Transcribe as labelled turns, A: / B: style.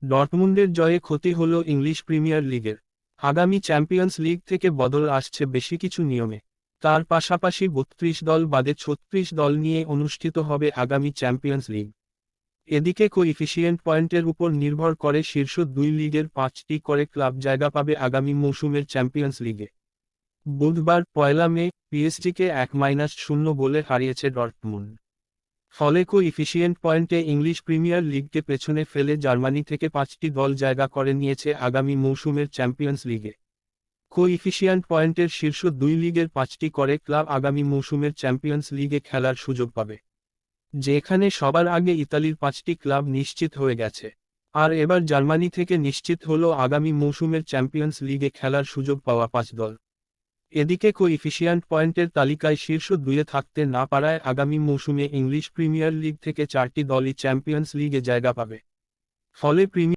A: ডর্টমুন্ডের জয়ে ক্ষতি হল ইংলিশ প্রিমিয়ার লিগের। আগামী চ্যাম্পিয়ন্স লিগ থেকে বদল আসছে বেশি কিছু নিয়মে। তার পাশাপাশি ৩২ দল বাদে ৩৬ দল নিয়ে অনুষ্ঠিত হবে আগামী চ্যাম্পিয়ন্স লিগ। এদিকে কোইফিশিয়েন্ট পয়েন্টের উপর নির্ভর করে শীর্ষ দুই লিগের ৫টি করে ক্লাব জায়গা পাবে আগামী মৌসুমের চ্যাম্পিয়ন্স লিগে। বুধবার ১লা মে পিএসজিকে ১-০ গোলে হারিয়েছে ডর্টমুন্ড। ফলে কোইফিশিয়েন্ট পয়েন্টে ইংলিশ প্রিমিয়ার লিগকে পেছনে ফেলে জার্মানি থেকে ৫টি দল জায়গা করে নিয়েছে আগামী মৌসুমের চ্যাম্পিয়ন্স লিগে। কোইফিশিয়েন্ট পয়েন্টের শীর্ষ দুই লিগের ৫টি করে ক্লাব আগামী মৌসুমের চ্যাম্পিয়ন্স লিগে খেলার সুযোগ পাবে, যেখানে সবার আগে ইতালির ৫টি ক্লাব নিশ্চিত হয়ে গেছে। আর এবার জার্মানি থেকে নিশ্চিত হলো আগামী মৌসুমের চ্যাম্পিয়ন্স লিগে খেলার সুযোগ পাওয়া ৫ দল। এদিকে কোইফিশিয়েন্ট পয়েন্টের তালিকায় শীর্ষ দুইয়ে থাকতে না পারায় আগামী মৌসুমে ইংলিশ প্রিমিয়ার লিগ থেকে ৪টি দলই চ্যাম্পিয়ন্স লিগে জায়গা পাবে। ফলে